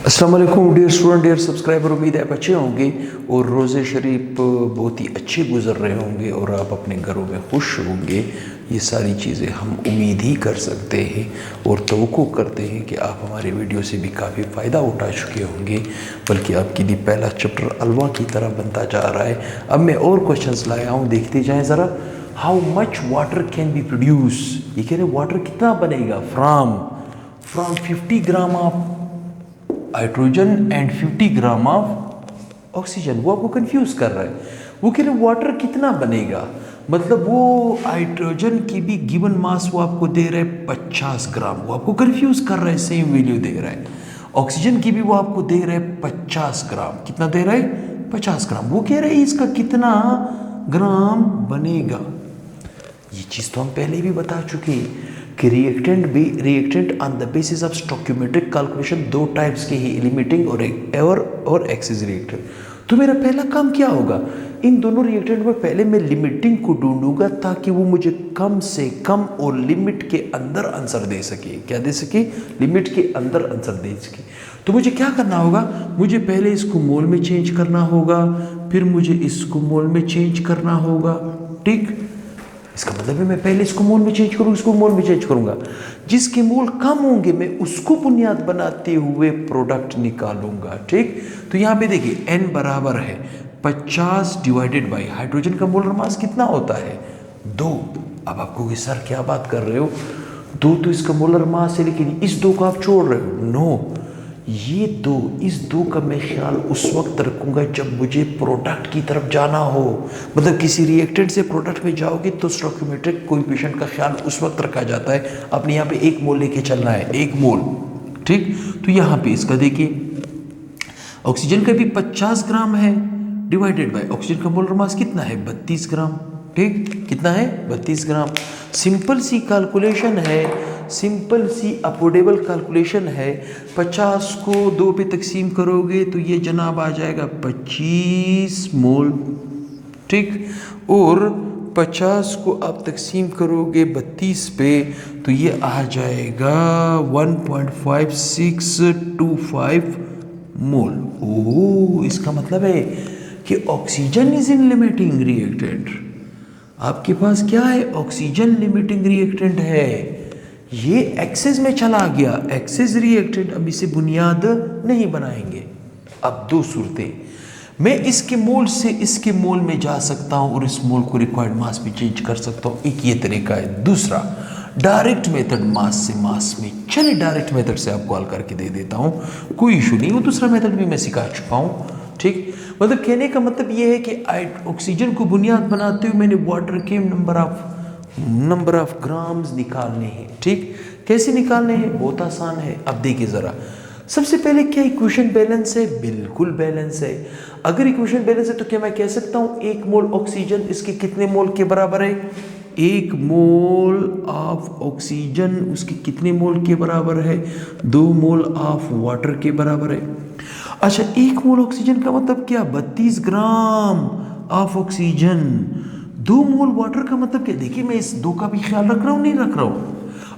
अस्सलाम वालेकुम dear student, dear subscriber. उम्मीद है आप अच्छे होंगे और रोज़े शरीफ बहुत ही अच्छे गुजर रहे होंगे और आप अपने घरों में खुश होंगे। ये सारी चीज़ें हम उम्मीद ही कर सकते हैं और तवक्को करते हैं कि आप हमारे वीडियो से भी काफ़ी फ़ायदा उठा चुके होंगे, बल्कि आपके लिए पहला चैप्टर अलवा की तरह बनता जा रहा है। अब मैं और क्वेश्चंस लाया हूँ, देखते जाएँ ज़रा। How much water can be produce, ये कह रहे वाटर कितना बनेगा from 50 gram of hydrogen and 50 gram of oxygen. वो आपको कंफ्यूज कर रहा है। वो कह रहे वाटर कितना बनेगा, मतलब वो हाइड्रोजन की भी गिवन मास वो आपको दे रहा है 50 ग्राम, वो आपको कंफ्यूज कर रहा है, सेम वैल्यू दे रहा है। ऑक्सीजन की भी वो आपको दे रहा है 50 ग्राम, कितना दे रहा है 50 ग्राम। वो कह रहे हैं इसका कितना ग्राम बनेगा। ये चीज़ तो हम पहले भी बता चुके हैं कि reactant on the basis of stoichiometric calculation दो टाइप्स के ही, लिमिटिंग और एक्सिस रिएक्टेंट। तो मेरा पहला काम क्या होगा, इन दोनों रिएक्टेंट में पहले मैं लिमिटिंग को ढूंढूंगा ताकि वो मुझे कम से कम और लिमिट के अंदर आंसर दे सके। क्या दे सके? लिमिट के अंदर आंसर दे सके। तो मुझे क्या करना होगा, मुझे पहले इसको मोल में चेंज करना होगा, फिर मुझे इसको मोल में चेंज करना होगा। ठीक, इसका मतलब है मैं पहले इसको मोल में चेंज करूँ, इसको मोल में चेंज करूंगा। जिसके मोल कम होंगे मैं उसको बुनियाद बनाते हुए प्रोडक्ट निकालूंगा। ठीक, तो यहाँ पे देखिए n बराबर है 50 डिवाइडेड बाई हाइड्रोजन का मोलर मास कितना होता है 2। अब आपको कि सर क्या बात कर रहे हो, 2 तो इसका मोलर मास है, लेकिन इस 2 को आप छोड़ रहे हो। नो, ये 2, इस 2 का मैं ख्याल उस वक्त रखूंगा जब मुझे प्रोडक्ट की तरफ जाना हो। मतलब किसी रिएक्टेंट से प्रोडक्ट में जाओगे तो स्टोइकियोमेट्रिक कोएफिशिएंट का ख्याल उस वक्त रखा जाता है। अपने यहाँ पे 1 मोल लेके चलना है, 1 मोल। ठीक, तो यहाँ पे इसका देखिए ऑक्सीजन का भी 50 ग्राम है, डिवाइडेड बाय ऑक्सीजन का मोलर मास कितना है 32 ग्राम। ठीक, कितना है 32 ग्राम। सिंपल सी कैलकुलेशन है, सिंपल सी अफोर्डेबल कैलकुलेशन है। 50 को 2 पे तकसीम करोगे तो ये जनाब आ जाएगा 25 मोल। ठीक, और 50 को आप तकसीम करोगे 32 पे तो ये आ जाएगा 1.5625 मोल। ओह, इसका मतलब है कि oxygen is in limiting reactant. आपके पास क्या है, ऑक्सीजन लिमिटिंग रिएक्टेंट है। ये एक्सेस में चला गया, एक्सेस रिएक्टेंट। अब इसे बुनियाद नहीं बनाएंगे। अब 2 सूरतें, मैं इसके मोल से इसके मोल में जा सकता हूं और इस मोल को रिक्वायर्ड मास में चेंज कर सकता हूं, एक ये तरीका है। दूसरा डायरेक्ट मेथड, मास से मास में। चले डायरेक्ट मेथड से आपको हल करके दे देता हूं, कोई इशू नहीं। वो दूसरा मेथड भी मैं सिखा चुका हूं। ठीक, मतलब कहने का मतलब ये है कि ऑक्सीजन को बुनियाद बनाते हुए मैंने वाटर के नंबर ऑफ ग्राम्स निकालने हैं। ठीक, कैसे निकालने हैं, बहुत आसान है। अब देखिए ज़रा, सबसे पहले क्या इक्वेशन बैलेंस है? बिल्कुल बैलेंस है। अगर इक्वेशन बैलेंस है तो क्या मैं कह सकता हूँ 1 मोल ऑक्सीजन इसके कितने मोल के बराबर है? 1 मोल ऑफ ऑक्सीजन उसके कितने मोल के बराबर है? 2 मोल ऑफ वाटर के बराबर है। अच्छा, 1 मोल ऑक्सीजन का मतलब क्या? 32 gram of oxygen. 2 mole water का मतलब क्या? देखिए मैं इस 2 का भी ख्याल रख रहा हूं, नहीं रख रहा हूं।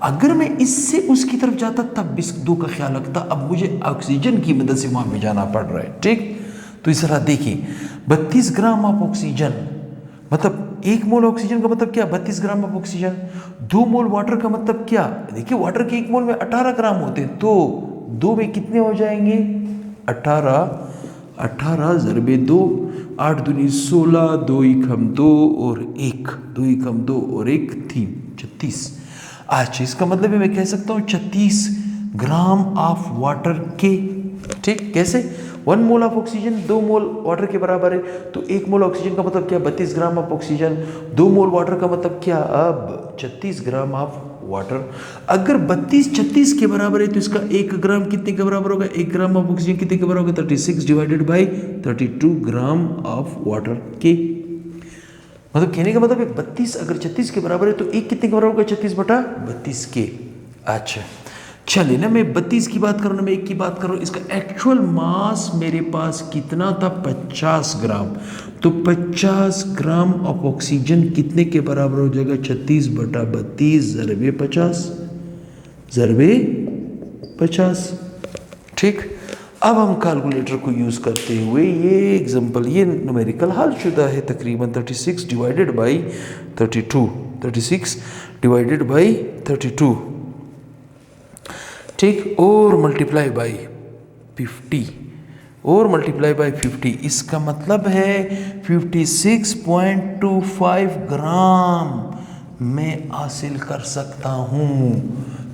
अगर मैं इससे उसकी तरफ जाता तब इस 2 का ख्याल रखता। अब मुझे ऑक्सीजन की मदद से वहां पे जाना पड़ रहा है। ठीक, तो इस तरह देखिए 32 ग्राम ऑफ ऑक्सीजन मतलब 1 मोल ऑक्सीजन का मतलब क्या? 32 gram of oxygen. 2 mole water का मतलब क्या? देखिए वाटर के 1 मोल में 18 ग्राम होते हैं, तो 2 में कितने हो जाएंगे? 18 ज़रबे 2, 8 दूनी 16, 2 एकम 2 और 1, 2 एकम 2 और 1 3, 36। अच्छा, इसका मतलब है मैं कह सकता हूँ 36 ग्राम ऑफ वाटर के। ठीक, कैसे? 1 mole of oxygen 2 mole water के बराबर है, तो 1 मोल ऑक्सीजन का मतलब क्या? 32 gram of oxygen. 2 mole water का मतलब क्या? अब 36 ग्राम ऑफ वाटर। अगर 32 36 के बराबर है तो इसका 1 ग्राम कितने के बराबर होगा? 1 ग्राम ऑफ ऑक्सीजन कितने के बराबर होगा? 36 divided by 32 gram of water के। मतलब कहने का मतलब है 32 अगर 36 के बराबर है तो 1 कितने के बराबर होगा? 36 बटा 32 के। अच्छा, चलिए ना, मैं 32 की बात करूँ ना, मैं 1 की बात करूँ। इसका एक्चुअल मास मेरे पास कितना था? 50 ग्राम। तो 50 ग्राम ऑफ ऑक्सीजन कितने के बराबर हो जाएगा? 36 बटा 32 ज़रबे 50, ज़रबे 50। ठीक, अब हम कैलकुलेटर को यूज़ करते हुए ये एग्जांपल, ये न्यूमेरिकल हल शुदा है तकरीबन 36 डिवाइडेड बाई 32, 36 डिवाइडेड बाई 32, ठीक, और मल्टीप्लाई बाई 50, और मल्टीप्लाई बाई 50, इसका मतलब है 56.25 ग्राम मैं हासिल कर सकता हूँ।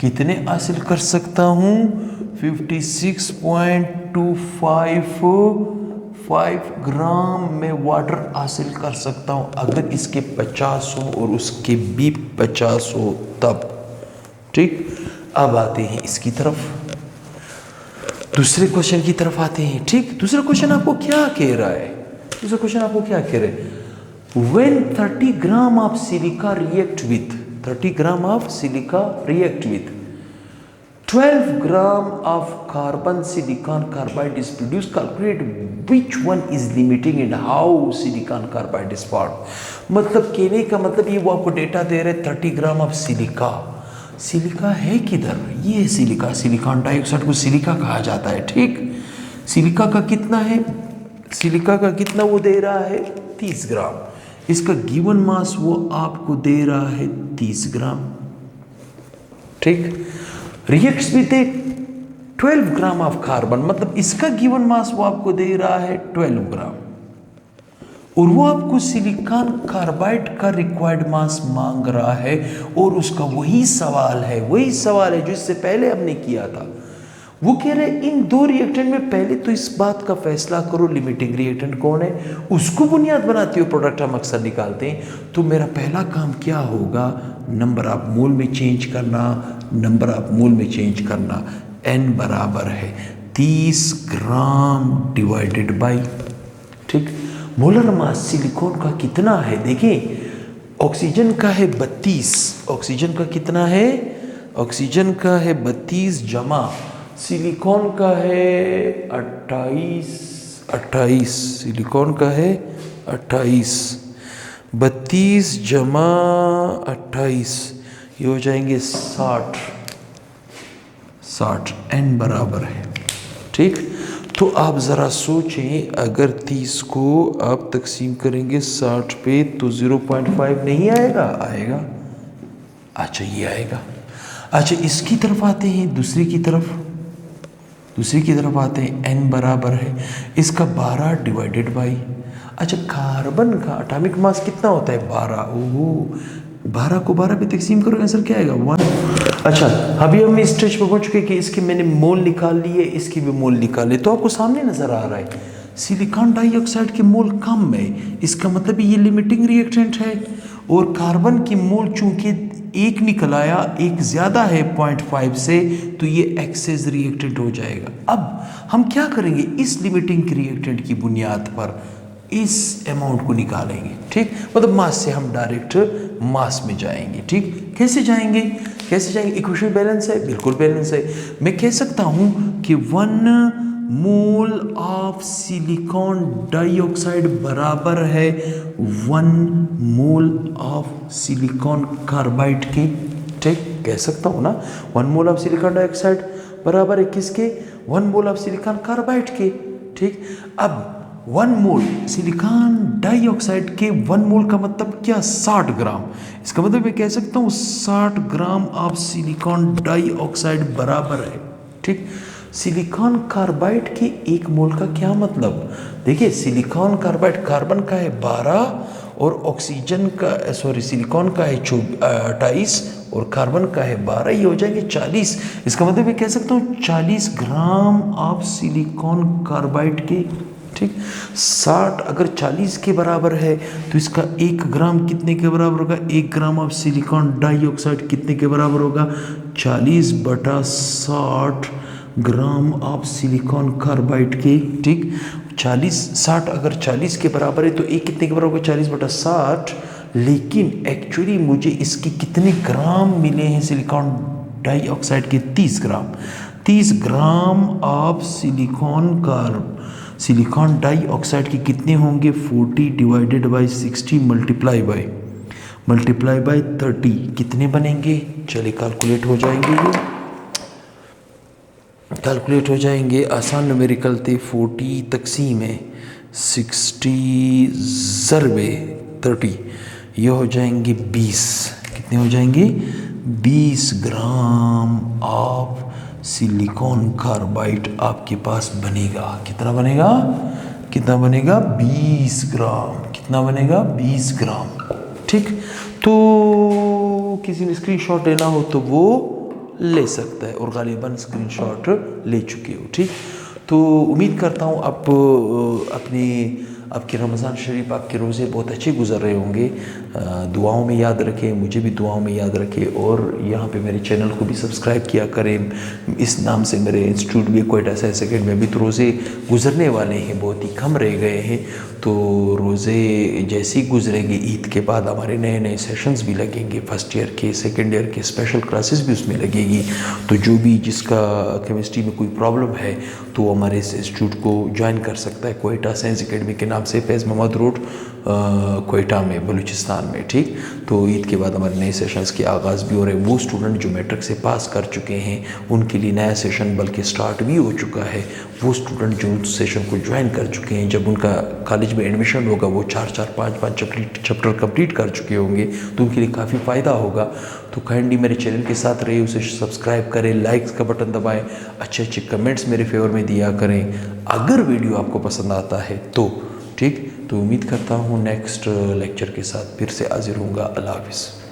कितने हासिल कर सकता हूँ? 56.255 ग्राम में वाटर हासिल कर सकता हूँ अगर इसके 50 हो और उसके भी 50 हो तब, ठीक। अब आते हैं इसकी तरफ, दूसरे क्वेश्चन की तरफ आते हैं, ठीक। दूसरा क्वेश्चन आपको क्या कह रहा है? दूसरा क्वेश्चन आपको क्या कह रहा है? When 30 gram of silica react with 30 gram of silica react with 12 gram of carbon silicon carbide is produced, calculate which one is limiting and how silicon carbide is formed। मतलब कहने का मतलब ये वो आपको डेटा दे रहे 30 ग्राम ऑफ सिलिका। सिलिका है किधर? ये सिलिका, सिलिकॉन डाइऑक्साइड को सिलिका कहा जाता है, ठीक। सिलिका का कितना है? सिलिका का कितना वो दे रहा है? 30 ग्राम। इसका गिवन मास वो आपको दे रहा है 30 ग्राम, ठीक। Reacts with 12 gram of carbon, मतलब इसका गिवन मास वो आपको दे रहा है 12 ग्राम, और वो आपको सिलिकॉन कार्बाइड का रिक्वायर्ड मास मांग रहा है, और उसका वही सवाल है जो इससे पहले हमने किया था। वो कह रहे इन दो रिएक्टेंट में पहले तो इस बात का फैसला करो लिमिटिंग रिएक्टेंट कौन है, उसको बुनियाद बनाते हुए प्रोडक्ट हम अक्सर निकालते हैं। तो मेरा पहला काम क्या होगा? नंबर ऑफ मोल में चेंज करना, नंबर ऑफ मोल में चेंज करना। n बराबर है 30 ग्राम डिवाइडेड बाई, ठीक। मोलर मास सिलिकॉन का कितना है? देखिए ऑक्सीजन का है 32, ऑक्सीजन का कितना है? ऑक्सीजन का है 32 जमा सिलिकॉन का है 28, सिलिकॉन का है 28, 32 जमा 28 ये हो जाएंगे 60 n बराबर है, ठीक। तो आप ज़रा सोचें, अगर 30 को आप तकसीम करेंगे 60 पे तो 0.5 नहीं आएगा? आएगा। अच्छा ये आएगा। अच्छा इसकी तरफ आते हैं, दूसरी की तरफ आते हैं। n बराबर है इसका 12 डिवाइडेड बाई, अच्छा कार्बन का एटॉमिक मास कितना होता है? 12। ओहो 12 को 12 पे तकसीम करो, आंसर क्या आएगा? 1। अच्छा अभी हम इस स्टेज पर पहुंच चुके कि इसके मैंने मोल निकाल लिए, इसकी भी मोल निकाल लिए, तो आपको सामने नजर आ रहा है सिलिकॉन डाइऑक्साइड के मोल कम है, इसका मतलब ये लिमिटिंग रिएक्टेंट है, और कार्बन की मोल चूंकि एक निकल आया, एक ज़्यादा है 0.5 से, तो ये एक्सेस रिएक्टेंट हो जाएगा। अब हम क्या करेंगे? इस लिमिटिंग रिएक्टेंट की बुनियाद पर इस अमाउंट को निकालेंगे, ठीक। मतलब मास से हम डायरेक्ट मास में जाएंगे, ठीक। कैसे जाएंगे? इक्वेशन बैलेंस है, बिल्कुल बैलेंस है। मैं कह सकता हूँ कि 1 मोल ऑफ सिलिकॉन डाइऑक्साइड बराबर है 1 मोल ऑफ सिलिकॉन कार्बाइड के, ठीक। कह सकता हूँ ना 1 मोल ऑफ सिलिकॉन डाइऑक्साइड बराबर है किसके? 1 मोल ऑफ सिलिकॉन कार्बाइड के, ठीक। अब 1 मोल सिलिकॉन डाइऑक्साइड के 1 मोल का मतलब क्या? 60 ग्राम। इसका मतलब मैं कह सकता हूँ 60 ग्राम ऑफ सिलिकॉन डाइऑक्साइड बराबर है, ठीक। सिलिकॉन कार्बाइड के 1 मोल का क्या मतलब? देखिए सिलिकॉन कार्बाइड कार्बन का है 12 और ऑक्सीजन का सिलिकॉन का है 28 और कार्बन का है 12, ये हो जाएंगे 40। इसका मतलब मैं कह सकता हूँ 40 ग्राम ऑफ सिलिकॉन कार्बाइड के, ठीक। 60 अगर 40 के बराबर है तो इसका 1 ग्राम कितने के बराबर होगा? 1 ग्राम ऑफ सिलिकॉन डाइऑक्साइड कितने के बराबर होगा? 40/60 ग्राम ऑफ सिलिकॉन कार्बाइड के, ठीक। 60 अगर 40 के बराबर है तो एक कितने के बराबर होगा? 40/60। लेकिन एक्चुअली मुझे इसके कितने ग्राम मिले हैं सिलिकॉन डाइऑक्साइड के? 30 ग्राम। 30 ग्राम ऑफ सिलिकॉन डाइऑक्साइड के कितने होंगे? 40 डिवाइडेड बाई 60 मल्टीप्लाई बाई 30 कितने बनेंगे? चलिए कैलकुलेट हो जाएंगे ये। कैलकुलेट हो जाएंगे। आसान न्यूमेरिकल थे। 40 तकसीम है 60 ज़रबे 30, ये हो जाएंगे 20। कितने हो जाएंगे? 20 ग्राम ऑफ सिलिकॉन कार्बाइड आपके पास बनेगा। कितना बनेगा? कितना बनेगा? 20 ग्राम। कितना बनेगा? 20 ग्राम। ठीक, तो किसी ने स्क्रीनशॉट लेना हो तो वो ले सकता है, और गालिबन स्क्रीनशॉट ले चुके हो। ठीक, तो उम्मीद करता हूँ आप आपके रमज़ान शरीफ, आपके रोज़े बहुत अच्छे गुजर रहे होंगे। दुआओं में याद रखें, मुझे भी दुआओं में याद रखें, और यहाँ पे मेरे चैनल को भी सब्सक्राइब किया करें। इस नाम से मेरे इंस्टीट्यूट भी क्वेटा साइंस अकेडमी में भी तो रोज़े गुजरने वाले हैं, बहुत ही कम रह गए हैं। तो रोज़े जैसे ही गुजरेंगे, ईद के बाद हमारे नए नए सेशंस भी लगेंगे। फर्स्ट ईयर के, सेकेंड ईयर के स्पेशल क्लासेस भी उसमें लगेगी। तो जो भी जिसका केमिस्ट्री में कोई प्रॉब्लम है तो हमारे इस इंस्टीट्यूट को ज्वाइन कर सकता है, क्वेटा साइंस अकेडमी के नाम से, फैज़ मोहम्मद रोड, क्वेटा में, बलूचिस्तान में। ठीक, तो ईद के बाद हमारे नए सेशंस के आगाज़ भी हो रहे हैं। वो स्टूडेंट जो मैट्रिक से पास कर चुके हैं उनके लिए नया सेशन बल्कि स्टार्ट भी हो चुका है। वो स्टूडेंट जो उस सेशन को ज्वाइन कर चुके हैं, जब उनका कॉलेज में एडमिशन होगा वो 4-4, 5-5 चैप्टर कंप्लीट कर चुके होंगे, तो उनके लिए काफ़ी फ़ायदा होगा। तो काइंडली मेरे चैनल के साथ रहिए, उसे सब्सक्राइब करें, लाइक्स का बटन दबाएं, अच्छे अच्छे कमेंट्स मेरे फेवर में दिया करें अगर वीडियो आपको पसंद आता है तो। ठीक, तो उम्मीद करता हूँ नेक्स्ट लेक्चर के साथ फिर से हाजिर होऊंगा। अल्लाह हाफ़िज़।